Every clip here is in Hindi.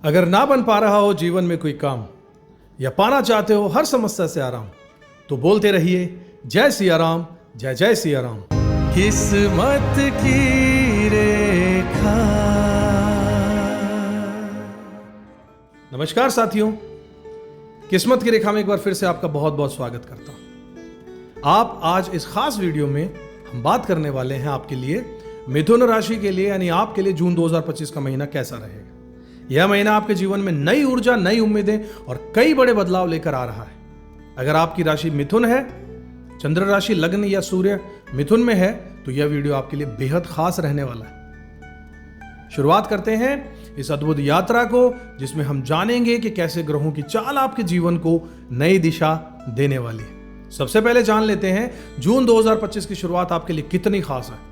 अगर ना बन पा रहा हो जीवन में कोई काम या पाना चाहते हो हर समस्या से आराम, तो बोलते रहिए जय सिया राम, जय जय सिया राम। किस्मत की रेखा। नमस्कार साथियों, किस्मत की रेखा में एक बार फिर से आपका बहुत बहुत स्वागत करता हूं। आप आज इस खास वीडियो में हम बात करने वाले हैं आपके लिए मिथुन राशि के लिए, यानी आपके लिए जून 2025 का महीना कैसा रहेगा। यह महीना आपके जीवन में नई ऊर्जा, नई उम्मीदें और कई बड़े बदलाव लेकर आ रहा है। अगर आपकी राशि मिथुन है, चंद्र राशि, लग्न या सूर्य मिथुन में है, तो यह वीडियो आपके लिए बेहद खास रहने वाला है। शुरुआत करते हैं इस अद्भुत यात्रा को, जिसमें हम जानेंगे कि कैसे ग्रहों की चाल आपके जीवन को नई दिशा देने वाली है। सबसे पहले जान लेते हैं जून 2025 की शुरुआत आपके लिए कितनी खास है।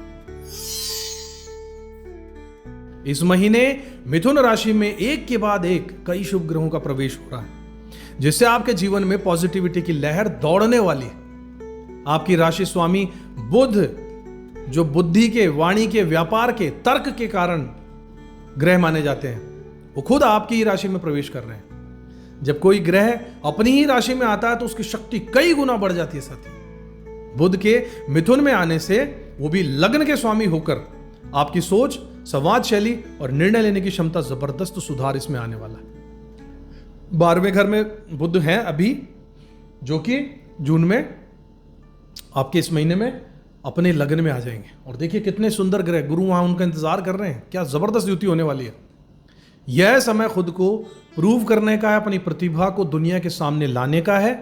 इस महीने मिथुन राशि में एक के बाद एक कई शुभ ग्रहों का प्रवेश हो रहा है, जिससे आपके जीवन में पॉजिटिविटी की लहर दौड़ने वाली है। आपकी राशि स्वामी बुध, जो बुद्धि के, वाणी के, व्यापार के, तर्क के कारण ग्रह माने जाते हैं, वो खुद आपकी ही राशि में प्रवेश कर रहे हैं। जब कोई ग्रह अपनी ही राशि में आता है तो उसकी शक्ति कई गुना बढ़ जाती है। साथी, बुध के मिथुन में आने से, वो भी लग्न के स्वामी होकर, आपकी सोच, संवाद शैली और निर्णय लेने की क्षमता जबरदस्त सुधार इसमें आने वाला है। 12वें घर में बुध हैं अभी, जो कि जून में आपके इस महीने में अपने लग्न में आ जाएंगे। और देखिए कितने सुंदर ग्रह, गुरु वहां उनका इंतजार कर रहे हैं। क्या जबरदस्त युति होने वाली है। यह समय खुद को प्रूव करने का है, अपनी प्रतिभा को दुनिया के सामने लाने का है।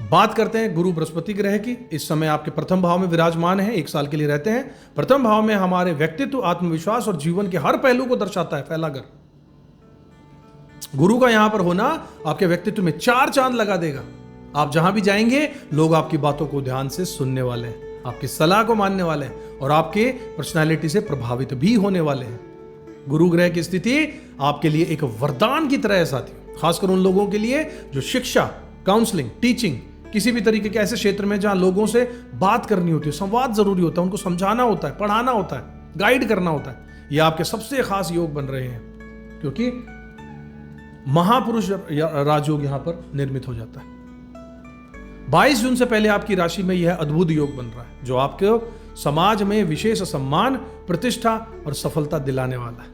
बात करते हैं गुरु बृहस्पति ग्रह की। इस समय आपके प्रथम भाव में विराजमान है, 1 साल के लिए रहते हैं। प्रथम भाव में हमारे व्यक्तित्व, आत्मविश्वास और जीवन के हर पहलू को दर्शाता है पहला घर। गुरु का यहां पर होना आपके व्यक्तित्व में 4 चांद लगा देगा। आप जहां भी जाएंगे, लोग आपकी बातों को ध्यान से सुनने वाले हैं, आपकी सलाह को मानने वाले हैं और आपके पर्सनैलिटी से प्रभावित भी होने वाले हैं। गुरु ग्रह की स्थिति आपके लिए एक वरदान की तरह है साथियों, खासकर उन लोगों के लिए जो शिक्षा, काउंसलिंग, टीचिंग, किसी भी तरीके के ऐसे क्षेत्र में जहां लोगों से बात करनी होती है, संवाद जरूरी होता है, उनको समझाना होता है, पढ़ाना होता है, गाइड करना होता है। ये आपके सबसे खास योग बन रहे हैं, क्योंकि महापुरुष राजयोग यहां पर निर्मित हो जाता है। 22 जून से पहले आपकी राशि में यह अद्भुत योग बन रहा है, जो आपके समाज में विशेष सम्मान, प्रतिष्ठा और सफलता दिलाने वाला है।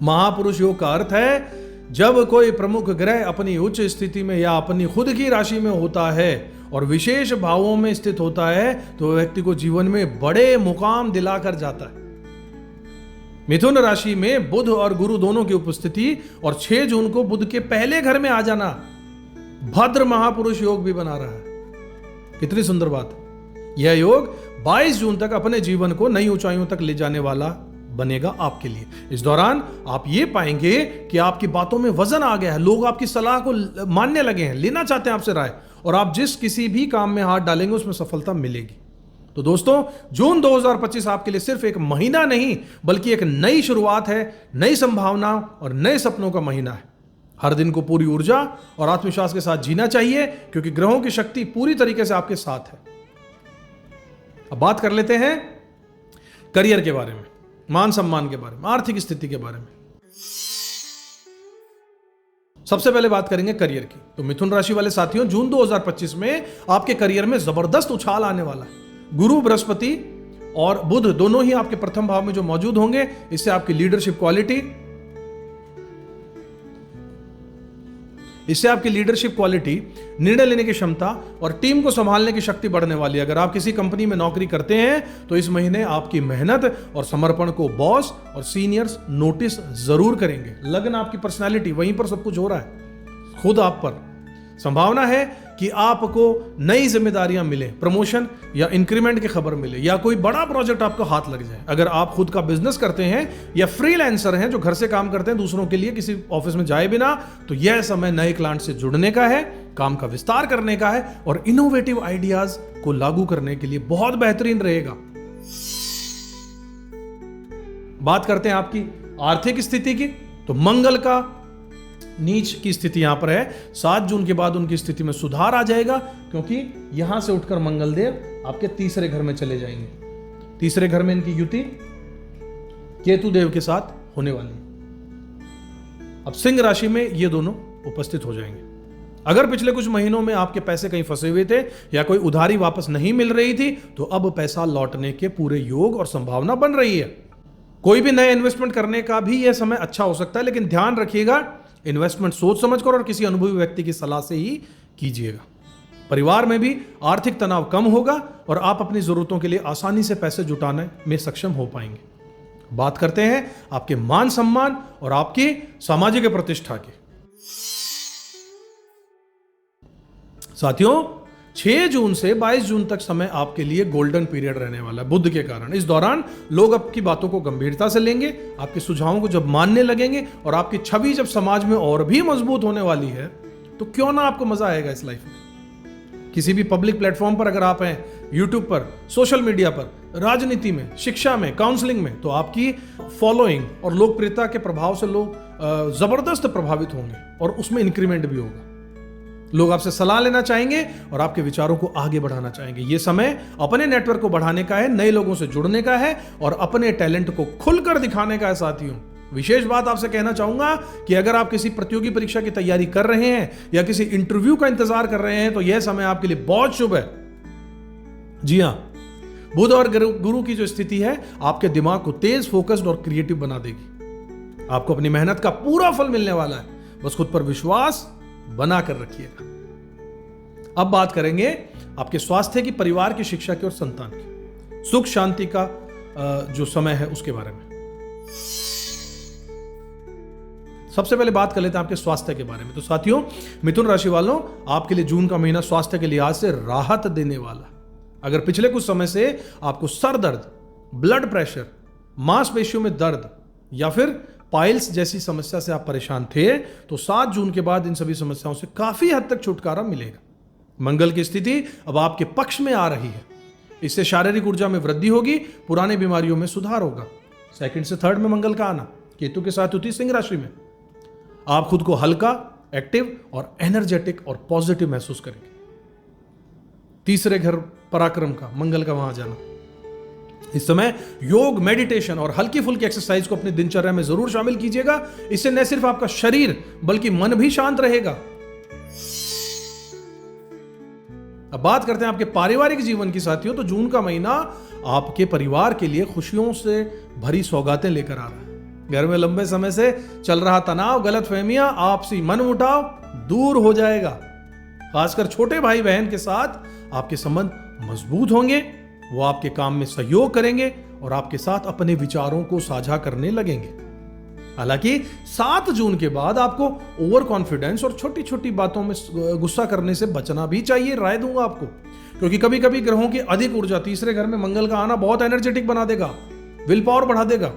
महापुरुष योग का अर्थ है जब कोई प्रमुख ग्रह अपनी उच्च स्थिति में या अपनी खुद की राशि में होता है और विशेष भावों में स्थित होता है, तो व्यक्ति को जीवन में बड़े मुकाम दिलाकर जाता है। मिथुन राशि में बुध और गुरु दोनों की उपस्थिति और 6 जून को बुध के पहले घर में आ जाना भद्र महापुरुष योग भी बना रहा है। कितनी सुंदर बात। यह योग 22 जून तक अपने जीवन को नई ऊंचाइयों तक ले जाने वाला बनेगा आपके लिए। इस दौरान आप ये पाएंगे कि आपकी बातों में वजन आ गया है, लोग आपकी सलाह को मानने लगे हैं, लेना चाहते हैं आपसे राय, और आप जिस किसी भी काम में हाथ डालेंगे उसमें सफलता मिलेगी। तो दोस्तों, जून 2025 आपके लिए सिर्फ एक महीना नहीं, बल्कि एक नई शुरुआत है, नई संभावना और नए सपनों का महीना है। हर दिन को पूरी ऊर्जा और आत्मविश्वास के साथ जीना चाहिए, क्योंकि ग्रहों की शक्ति पूरी तरीके से आपके साथ है। अब बात कर लेते हैं करियर के बारे में, मान सम्मान के बारे में, आर्थिक स्थिति के बारे में। सबसे पहले बात करेंगे करियर की। तो मिथुन राशि वाले साथियों, जून 2025 में आपके करियर में जबरदस्त उछाल आने वाला है। गुरु, बृहस्पति और बुध दोनों ही आपके प्रथम भाव में जो मौजूद होंगे, इससे आपकी लीडरशिप क्वालिटी, निर्णय लेने की क्षमता और टीम को संभालने की शक्ति बढ़ने वाली है। अगर आप किसी कंपनी में नौकरी करते हैं, तो इस महीने आपकी मेहनत और समर्पण को बॉस और सीनियर्स नोटिस जरूर करेंगे। लग्न आपकी पर्सनालिटी, वहीं पर सब कुछ हो रहा है, खुद आप पर। संभावना है कि आपको नई जिम्मेदारियां मिले, प्रमोशन या इंक्रीमेंट की खबर मिले, या कोई बड़ा प्रोजेक्ट आपको हाथ लग जाए। अगर आप खुद का बिजनेस करते हैं या फ्रीलांसर हैं, जो घर से काम करते हैं दूसरों के लिए, किसी ऑफिस में जाए बिना, तो यह समय नए क्लाइंट से जुड़ने का है, काम का विस्तार करने का है और इनोवेटिव आइडियाज को लागू करने के लिए बहुत बेहतरीन रहेगा। बात करते हैं आपकी आर्थिक स्थिति की। तो मंगल का नीच की स्थिति यहां पर है। 7 जून के बाद उनकी स्थिति में सुधार आ जाएगा, क्योंकि यहां से उठकर मंगलदेव आपके तीसरे घर में चले जाएंगे। तीसरे घर में इनकी युति केतु देव के साथ होने वाली है। अब सिंह राशि में ये दोनों उपस्थित हो जाएंगे। अगर पिछले कुछ महीनों में आपके पैसे कहीं फंसे हुए थे या कोई उधारी वापस नहीं मिल रही थी, तो अब पैसा लौटने के पूरे योग और संभावना बन रही है। कोई भी नया इन्वेस्टमेंट करने का भी यह समय अच्छा हो सकता है, लेकिन ध्यान रखिएगा इन्वेस्टमेंट सोच समझकर और किसी अनुभवी व्यक्ति की सलाह से ही कीजिएगा। परिवार में भी आर्थिक तनाव कम होगा और आप अपनी जरूरतों के लिए आसानी से पैसे जुटाने में सक्षम हो पाएंगे। बात करते हैं आपके मान सम्मान और आपकी सामाजिक प्रतिष्ठा की। साथियों, 6 जून से 22 जून तक समय आपके लिए गोल्डन पीरियड रहने वाला है बुध के कारण। इस दौरान लोग आपकी बातों को गंभीरता से लेंगे, आपके सुझावों को जब मानने लगेंगे और आपकी छवि जब समाज में और भी मजबूत होने वाली है, तो क्यों ना आपको मजा आएगा इस लाइफ में। किसी भी पब्लिक प्लेटफॉर्म पर अगर आप हैं, यूट्यूब पर, सोशल मीडिया पर, राजनीति में, शिक्षा में, काउंसलिंग में, तो आपकी फॉलोइंग और लोकप्रियता के प्रभाव से लोग जबरदस्त प्रभावित होंगे और उसमें इंक्रीमेंट भी होगा। लोग आपसे सलाह लेना चाहेंगे और आपके विचारों को आगे बढ़ाना चाहेंगे। यह समय अपने नेटवर्क को बढ़ाने का है, नए लोगों से जुड़ने का है और अपने टैलेंट को खुलकर दिखाने का है। साथियों, विशेष बात आपसे कहना चाहूंगा कि अगर आप किसी प्रतियोगी परीक्षा की तैयारी कर रहे हैं या किसी इंटरव्यू का इंतजार कर रहे हैं, तो यह समय आपके लिए बहुत शुभ है। जी हां, बुध और गुरु की जो स्थिति है आपके दिमाग को तेज, फोकस्ड और क्रिएटिव बना देगी। आपको अपनी मेहनत का पूरा फल मिलने वाला है, बस खुद पर विश्वास बनाकर रखिएगा। अब बात करेंगे आपके स्वास्थ्य की, परिवार की, शिक्षा की और संतान की, सुख शांति का जो समय है उसके बारे में। सबसे पहले बात कर लेते हैं आपके स्वास्थ्य के बारे में। तो साथियों, मिथुन राशि वालों, आपके लिए जून का महीना स्वास्थ्य के लिहाज से राहत देने वाला। अगर पिछले कुछ समय से आपको सर दर्द, ब्लड प्रेशर, मांसपेशियों में दर्द या फिर पाइल्स जैसी समस्या से आप परेशान थे, तो 7 जून के बाद इन सभी समस्याओं से काफी हद तक छुटकारा मिलेगा। मंगल की स्थिति अब आपके पक्ष में आ रही है। इससे शारीरिक ऊर्जा में वृद्धि होगी, पुरानी बीमारियों में सुधार होगा। 2 से 3 में मंगल का आना केतु के साथ युति सिंह राशि में, आप खुद को हल्का, एक्टिव और एनर्जेटिक और पॉजिटिव महसूस करेंगे। 3 घर पराक्रम का, मंगल का वहां जाना। इस समय योग, मेडिटेशन और हल्की फुल्की एक्सरसाइज को अपनी दिनचर्या में जरूर शामिल कीजिएगा। इससे न सिर्फ आपका शरीर बल्कि मन भी शांत रहेगा। अब बात करते हैं आपके पारिवारिक जीवन की। साथियों, तो जून का महीना आपके परिवार के लिए खुशियों से भरी सौगातें लेकर आ रहा है। घर में लंबे समय से चल रहा तनाव, गलतफहमियां, आपसी मनमुटाव दूर हो जाएगा। खासकर छोटे भाई बहन के साथ आपके संबंध मजबूत होंगे। वो आपके काम में सहयोग करेंगे और आपके साथ अपने विचारों को साझा करने लगेंगे। हालांकि 7 जून के बाद आपको ओवर कॉन्फिडेंस और छोटी छोटी बातों में गुस्सा करने से बचना भी चाहिए। राय दूंगा आपको, क्योंकि कभी कभी ग्रहों की अधिक ऊर्जा, 3 घर में मंगल का आना बहुत एनर्जेटिक बना देगा, विल पावर बढ़ा देगा,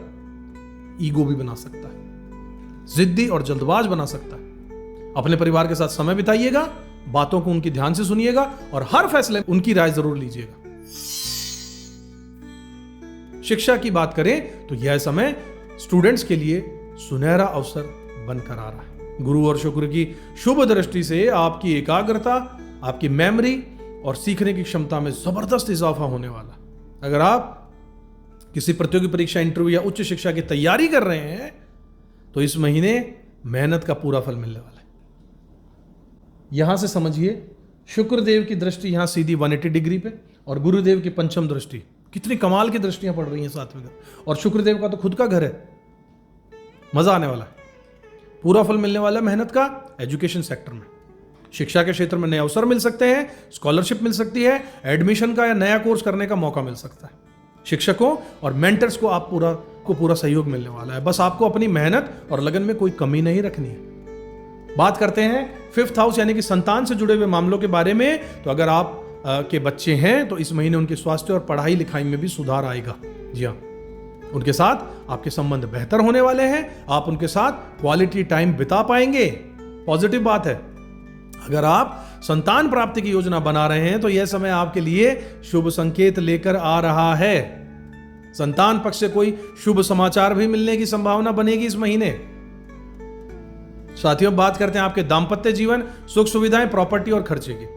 ईगो भी बना सकता है, जिद्दी और जल्दबाज बना सकता है। अपने परिवार के साथ समय बिताइएगा, बातों को उनकी ध्यान से सुनिएगा और हर फैसले उनकी राय जरूर लीजिएगा। शिक्षा की बात करें तो यह समय स्टूडेंट्स के लिए सुनहरा अवसर बनकर आ रहा है। गुरु और शुक्र की शुभ दृष्टि से आपकी एकाग्रता, आपकी मेमोरी और सीखने की क्षमता में जबरदस्त इजाफा होने वाला। अगर आप किसी प्रतियोगी परीक्षा, इंटरव्यू या उच्च शिक्षा की तैयारी कर रहे हैं, तो इस महीने मेहनत का पूरा फल मिलने वाला है। यहां से समझिए, शुक्रदेव की दृष्टि यहां सीधी 180 डिग्री पे और गुरुदेव की पंचम दृष्टि, कितनी कमाल की दृष्टियां पड़ रही हैं 7वें घर, और शुक्रदेव का तो खुद का घर है। मजा आने वाला है, पूरा फल मिलने वाला है मेहनत का। एजुकेशन सेक्टर में, शिक्षा के क्षेत्र में नए अवसर मिल सकते हैं, स्कॉलरशिप मिल सकती है, एडमिशन का या नया कोर्स करने का मौका मिल सकता है। शिक्षकों और मेंटर्स को आप पूरा सहयोग मिलने वाला है। बस आपको अपनी मेहनत और लगन में कोई कमी नहीं रखनी है। बात करते हैं 5th हाउस यानी कि संतान से जुड़े हुए मामलों के बारे में। तो अगर आप के बच्चे हैं तो इस महीने उनके स्वास्थ्य और पढ़ाई लिखाई में भी सुधार आएगा। जी हाँ, उनके साथ आपके संबंध बेहतर होने वाले हैं। आप उनके साथ क्वालिटी टाइम बिता पाएंगे। पॉजिटिव बात है। अगर आप संतान प्राप्ति की योजना बना रहे हैं तो यह समय आपके लिए शुभ संकेत लेकर आ रहा है। संतान पक्ष से कोई शुभ समाचार भी मिलने की संभावना बनेगी इस महीने। साथियों, बात करते हैं आपके दाम्पत्य जीवन, सुख सुविधाएं, प्रॉपर्टी और खर्चे की।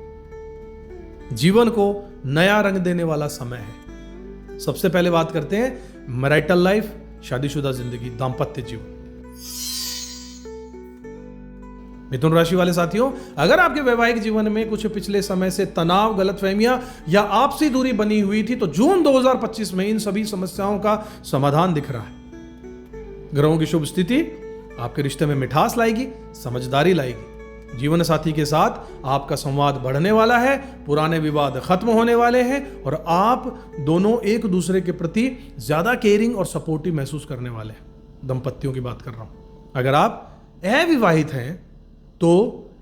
जीवन को नया रंग देने वाला समय है। सबसे पहले बात करते हैं मैरिटल लाइफ, शादीशुदा जिंदगी, दाम्पत्य जीवन। मिथुन राशि वाले साथियों, अगर आपके वैवाहिक जीवन में कुछ पिछले समय से तनाव, गलतफहमियां या आपसी दूरी बनी हुई थी, तो जून 2025 में इन सभी समस्याओं का समाधान दिख रहा है। ग्रहों की शुभ स्थिति आपके रिश्ते में मिठास लाएगी, समझदारी लाएगी। जीवन साथी के साथ आपका संवाद बढ़ने वाला है, पुराने विवाद खत्म होने वाले हैं और आप दोनों एक दूसरे के प्रति ज्यादा केयरिंग और सपोर्टिव महसूस करने वाले हैं। दंपतियों की बात कर रहा हूं। अगर आप अविवाहित हैं तो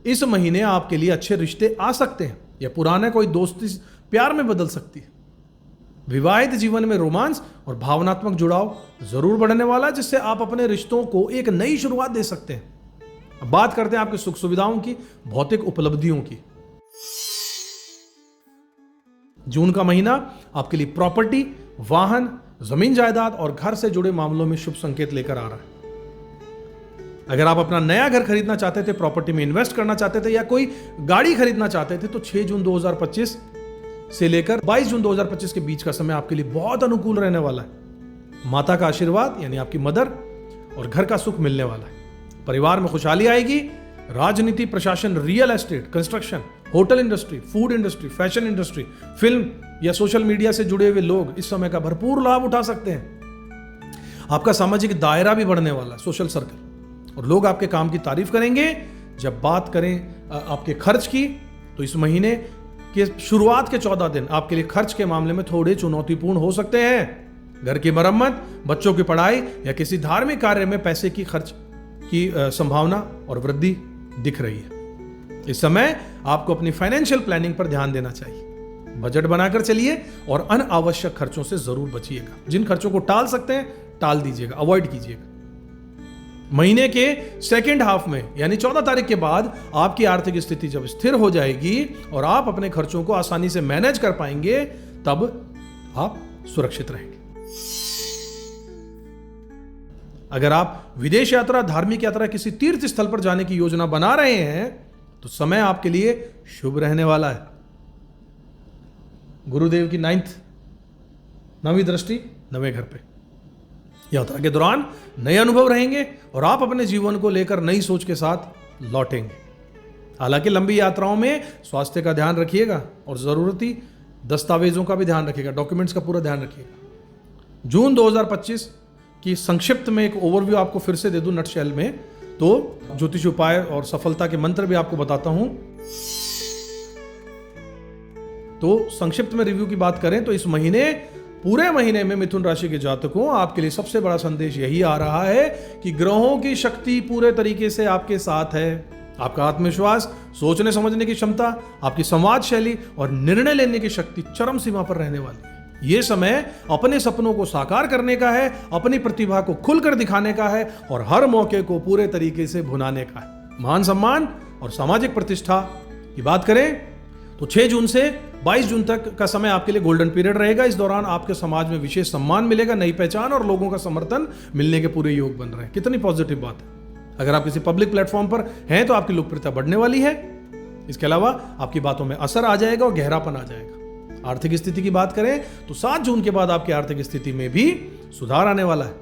इस महीने आपके लिए अच्छे रिश्ते आ सकते हैं या पुराने कोई दोस्ती प्यार में बदल सकती है। विवाहित जीवन में रोमांस और भावनात्मक जुड़ाव जरूर बढ़ने वाला है, जिससे आप अपने रिश्तों को एक नई शुरुआत दे सकते हैं। अब बात करते हैं आपके सुख सुविधाओं की, भौतिक उपलब्धियों की। जून का महीना आपके लिए प्रॉपर्टी, वाहन, जमीन जायदाद और घर से जुड़े मामलों में शुभ संकेत लेकर आ रहा है। अगर आप अपना नया घर खरीदना चाहते थे, प्रॉपर्टी में इन्वेस्ट करना चाहते थे या कोई गाड़ी खरीदना चाहते थे, तो 6 जून 2025 से लेकर 22 जून 2025 के बीच का समय आपके लिए बहुत अनुकूल रहने वाला है। माता का आशीर्वाद यानी आपकी मदर और घर का सुख मिलने वाला है। परिवार में खुशहाली आएगी। राजनीति, प्रशासन, real estate, construction, hotel industry, food industry, fashion industry, film या सोशल मीडिया से जुड़े हुए लोग इस समय का भरपूर लाभ उठा सकते हैं। आपका सामाजिक दायरा भी बढ़ने वाला है, सोशल सर्कल, और लोग आपके काम की तारीफ करेंगे। जब बात करें आपके खर्च की, तो इस महीने के शुरुआत के 14 दिन आपके लिए खर्च के मामले में थोड़े चुनौतीपूर्ण हो सकते हैं। घर की मरम्मत, बच्चों की पढ़ाई या किसी धार्मिक कार्य में पैसे की खर्च की संभावना और वृद्धि दिख रही है। इस समय आपको अपनी फाइनेंशियल प्लानिंग पर ध्यान देना चाहिए। बजट बनाकर चलिए और अनावश्यक खर्चों से जरूर बचिएगा। जिन खर्चों को टाल सकते हैं टाल दीजिएगा, अवॉइड कीजिएगा। महीने के सेकेंड हाफ में यानी 14 तारीख के बाद आपकी आर्थिक स्थिति जब स्थिर हो जाएगी और आप अपने खर्चों को आसानी से मैनेज कर पाएंगे, तब आप सुरक्षित रहेंगे। अगर आप विदेश यात्रा, धार्मिक यात्रा, किसी तीर्थ स्थल पर जाने की योजना बना रहे हैं, तो समय आपके लिए शुभ रहने वाला है। गुरुदेव की 9वीं दृष्टि 9वें घर पे। यात्रा के दौरान नए अनुभव रहेंगे और आप अपने जीवन को लेकर नई सोच के साथ लौटेंगे। हालांकि लंबी यात्राओं में स्वास्थ्य का ध्यान रखिएगा और जरूरती दस्तावेजों का भी ध्यान रखिएगा, डॉक्यूमेंट्स का पूरा ध्यान रखिएगा। जून 2025 की संक्षिप्त में एक ओवरव्यू आपको फिर से दे दूं नटशेल में, तो ज्योतिष उपाय और सफलता के मंत्र भी आपको बताता हूं। तो संक्षिप्त में रिव्यू की बात करें तो इस महीने, पूरे महीने में मिथुन राशि के जातकों, आपके लिए सबसे बड़ा संदेश यही आ रहा है कि ग्रहों की शक्ति पूरे तरीके से आपके साथ है। आपका आत्मविश्वास, सोचने समझने की क्षमता, आपकी संवाद शैली और निर्णय लेने की शक्ति चरम सीमा पर रहने वाली है। यह समय अपने सपनों को साकार करने का है, अपनी प्रतिभा को खुलकर दिखाने का है और हर मौके को पूरे तरीके से भुनाने का है। मान सम्मान और सामाजिक प्रतिष्ठा की बात करें तो 6 जून से 22 जून तक का समय आपके लिए गोल्डन पीरियड रहेगा। इस दौरान आपके समाज में विशेष सम्मान मिलेगा, नई पहचान और लोगों का समर्थन मिलने के पूरे योग बन रहे हैं। कितनी पॉजिटिव बात है। अगर आप किसी पब्लिक प्लेटफॉर्म पर हैं तो आपकी लोकप्रियता बढ़ने वाली है। इसके अलावा आपकी बातों में असर आ जाएगा और गहरापन आ जाएगा। आर्थिक स्थिति की बात करें तो 7 जून के बाद आपकी आर्थिक स्थिति में भी सुधार आने वाला है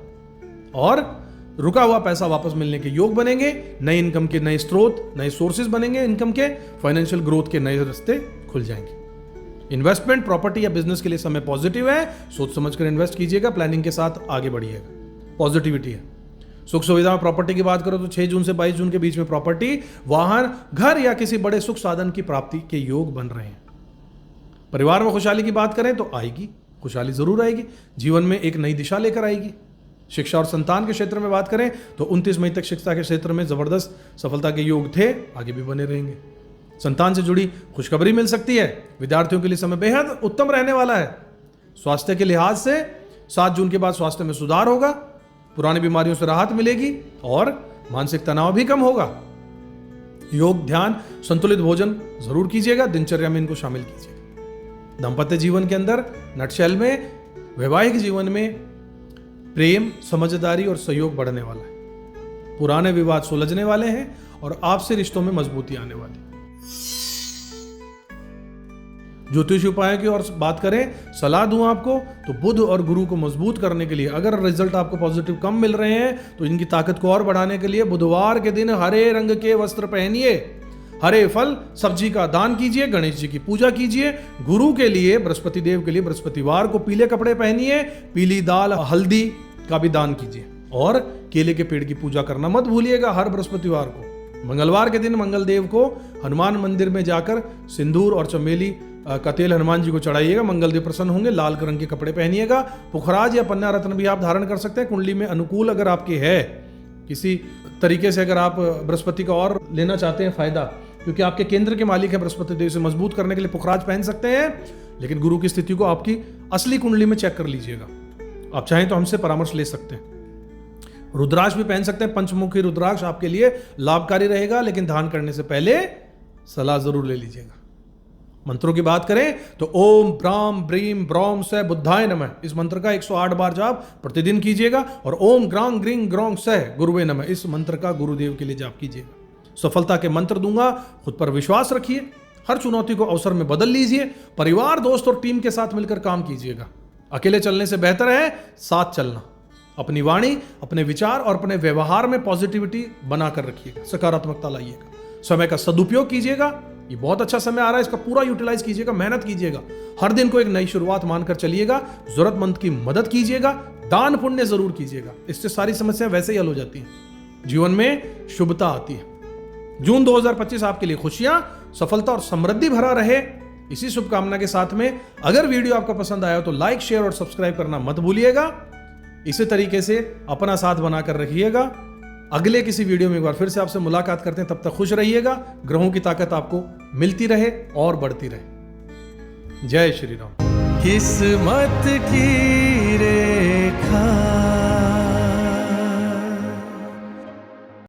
और रुका हुआ पैसा वापस मिलने के योग बनेंगे। नए इनकम के नए स्रोत, नए सोर्सेज बनेंगे इनकम के, फाइनेंशियल ग्रोथ के नए रास्ते खुल जाएंगे। इन्वेस्टमेंट, प्रॉपर्टी या बिजनेस के लिए समय पॉजिटिव है। सोच समझकर इन्वेस्ट कीजिएगा, प्लानिंग के साथ आगे बढ़िएगा। पॉजिटिविटी है। सुख सुविधा में प्रॉपर्टी की बात करो तो 6 जून से 22 जून के बीच में प्रॉपर्टी, वाहन, घर या किसी बड़े सुख साधन की प्राप्ति के योग बन रहे हैं। परिवार में खुशहाली की बात करें तो आएगी, खुशहाली जरूर आएगी। जीवन में एक नई दिशा लेकर आएगी। शिक्षा और संतान के क्षेत्र में बात करें तो 29 मई तक शिक्षा के क्षेत्र में जबरदस्त सफलता के योग थे, आगे भी बने रहेंगे। संतान से जुड़ी खुशखबरी मिल सकती है। विद्यार्थियों के लिए समय बेहद उत्तम रहने वाला है। स्वास्थ्य के लिहाज से 7 जून के बाद स्वास्थ्य में सुधार होगा, पुरानी बीमारियों से राहत मिलेगी और मानसिक तनाव भी कम होगा। योग, ध्यान, संतुलित भोजन जरूर कीजिएगा, दिनचर्या में इनको शामिल कीजिएगा। दाम्पत्य जीवन के अंदर नटशेल में, वैवाहिक जीवन में प्रेम, समझदारी और सहयोग बढ़ने वाला है। पुराने विवाद सुलझने वाले हैं और आपसी रिश्तों में मजबूती आने वाली है। ज्योतिष उपाय की और बात करें, सलाह दूं आपको तो बुध और गुरु को मजबूत करने के लिए, अगर रिजल्ट आपको पॉजिटिव कम मिल रहे हैं तो इनकी ताकत को और बढ़ाने के लिए बुधवार के दिन हरे रंग के वस्त्र पहनिए, हरे फल सब्जी का दान कीजिए, गणेश जी की पूजा कीजिए। गुरु के लिए, बृहस्पति देव के लिए बृहस्पतिवार को पीले कपड़े पहनिए, पीली दाल हल्दी का भी दान कीजिए और केले के पेड़ की पूजा करना मत भूलिएगा हर बृहस्पतिवार को। मंगलवार के दिन मंगल देव को हनुमान मंदिर में जाकर सिंदूर और चमेली का तेल हनुमान जी को चढ़ाइएगा, मंगल देव प्रसन्न होंगे। लाल रंग के कपड़े पहनिएगा। पुखराज या पन्ना रत्न भी आप धारण कर सकते हैं। कुंडली में अनुकूल अगर आपके है किसी तरीके से, अगर आप बृहस्पति का और लेना चाहते हैं फायदा, क्योंकि आपके केंद्र के मालिक है बृहस्पति देव, से मजबूत करने के लिए पुखराज पहन सकते हैं। लेकिन गुरु की स्थिति को आपकी असली कुंडली में चेक कर लीजिएगा। आप चाहें तो हमसे परामर्श ले सकते हैं। रुद्राक्ष भी पहन सकते हैं। पंचमुखी रुद्राक्ष आपके लिए लाभकारी रहेगा, लेकिन धारण करने से पहले सलाह जरूर ले लीजिएगा। मंत्रों की बात करें तो ओम ब्राम ब्रीम ब्रौम सह बुद्धाय नमः, इस मंत्र का 108 बार जाप प्रतिदिन कीजिएगा। और ओम ग्रांग ग्रिंग ग्रोंग सह गुरुवे नमः, इस मंत्र का गुरुदेव के लिए जाप कीजिएगा। सफलता के मंत्र दूंगा, खुद पर विश्वास रखिए, हर चुनौती को अवसर में बदल लीजिए। परिवार, दोस्त और टीम के साथ मिलकर काम कीजिएगा। अकेले चलने से बेहतर है साथ चलना। अपनी वाणी, अपने विचार और अपने व्यवहार में पॉजिटिविटी बनाकर रखिएगा, सकारात्मकता लाइएगा। समय का सदुपयोग कीजिएगा, ये बहुत अच्छा समय आ रहा है, इसका पूरा यूटिलाइज कीजिएगा, मेहनत कीजिएगा। हर दिन को एक नई शुरुआत मानकर चलिएगा। जरूरतमंद की मदद कीजिएगा, दान पुण्य जरूर कीजिएगा, इससे सारी समस्याएं वैसे ही हल हो जाती हैं। जीवन में शुभता आती है। जून 2025 आपके लिए खुशियां, सफलता और समृद्धि भरा रहे, इसी शुभकामना के साथ में अगर वीडियो आपको पसंद आया तो लाइक, शेयर और सब्सक्राइब करना मत भूलिएगा। इसी तरीके से अपना साथ बनाकर रखिएगा। अगले किसी वीडियो में एक बार फिर से आपसे मुलाकात करते हैं, तब तक खुश रहिएगा। ग्रहों की ताकत आपको मिलती रहे और बढ़ती रहे। जय श्री राम। किस्मत की रेखा